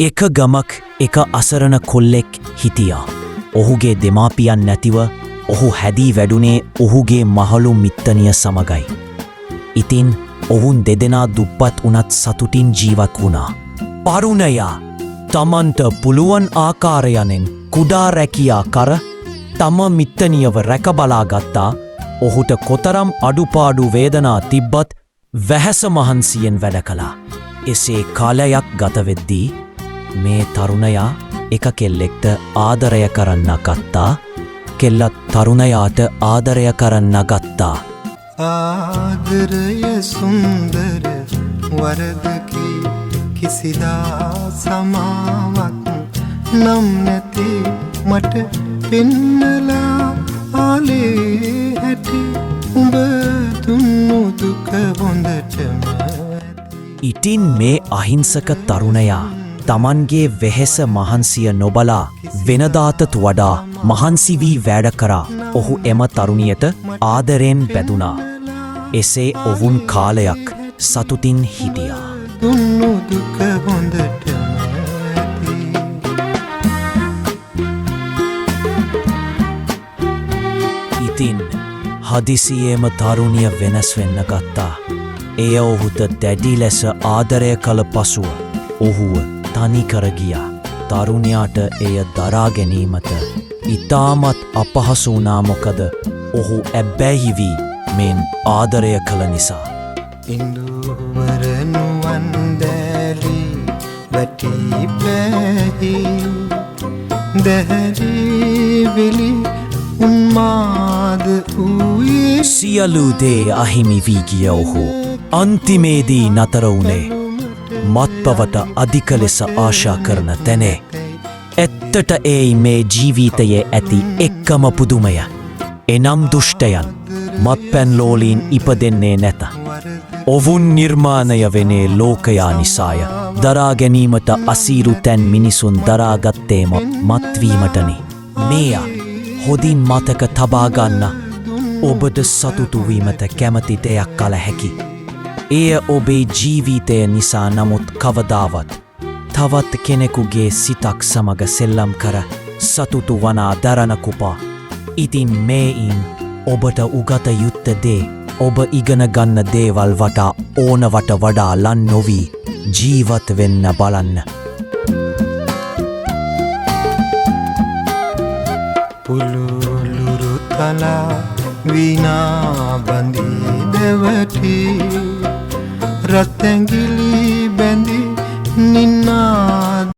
එක ගමක් එක අසරණ කොල්ලෙක් හිටියා. ඔහුගේ දෙමාපියන් නැතිව ඔහු හැදී වැඩුණේ ඔහුගේ මහලු මිත්තනිය සමගයි. ඉතින් ඔවුන් දෙදෙනා දුප්පත් වුණත් සතුටින් ජීවත් වුණා. පරුණයා තමන්ට පුළුවන් ආකාරයනෙන් කුඩා රැකියා කර තම මිත්තනියව රැකබලා ගත්තා. ඔහුට කොතරම් අඩුපාඩු වේදනා තිබ්බත් වැහැස මහන්සියෙන් වැඩ කළා. එසේ කාලයක් ගතවෙද්දී මේ තරුණයා එක කෙල්ලෙක්ට ආදරය කරන්න ගත්තා. කෙල්ලත් තරුණයාට ආදරය කරන්න ගත්තා. ආදරය සුන්දර වරදකි කිසිදා සමාවක් නම් නැති මට පෙන්නලා ආලේ හැටි උඹ දුන්නු දුක හොඳටම. ඉතින් මේ අහිංසක තරුණයා තමන්ගේ වෙහෙස මහන්සිය නොබලා වෙනදාටත් වඩා මහන්සි වී වැඩ කරා. ඔහු එම තරුණියට ආදරෙන් බැඳුණා. එසේ ඔවුන් කාලයක් සතුටින් හිටියා. දුන්නු දුක හොඳටම ඇති. ඉතින් හදිසියේම තරුණිය වෙනස් වෙන්න ගත්තා. එය ඔහුට දැඩි ලෙස ආදරය කළ පසුව ඔහුව තනි කර ගියා. තරුණයාට එය දරා ගැනීමට ඉතාමත් අපහසු වුණා. මොකද ඔහු ඇබ්බැහි වී මෙන් ආදරය කළ නිසා. ඉන්දුවර නුවන් දැලි වැටි පැහි දැහැරි වෙලි උන්මාද වූයේ. සියලු දේ අහිමි වී ගිය ඔහු අන්තිමේදී නතර වුණේ මත්පවට අධික ලෙස ආශා කරන තැනේ. ඇත්තට ඒයි මේ ජීවිතයේ ඇති එක්කම පුදුමය. එනම් දුෂ්ටයන් මත්පැන් ලෝලීන් ඉපදෙන්නේ නැත. ඔවුන් නිර්මාණය වෙනේ ලෝකයා නිසාය. දරා ගැනීමට අසීරු තැන් මිනිසුන් දරාගත්තේම මත්වීමටනි. මෙය හොදින් මතක තබාගන්න ඔබද සතුටුවීමට කැමති දෙයක් කළ හැකි. එය ඔබේ ජීවිතය නිසා නමුත් කවදාවත් තවත් කෙනෙකුගේ සිතක් සමග සෙල්ලම් කර සතුටු වනා දරන කුපා. ඉතින් මේයින් ඔබට උගත යුත්ත දේ ඔබ ඉගෙන ගන්න දේවල් වටා ඕනවට වඩා ලන් නොවී ජීවත් වෙන්න බලන්න. පුලුලුරු තලා විනා බඳී දෙවටි රත්ඇඟිලි බැඳි නින්නා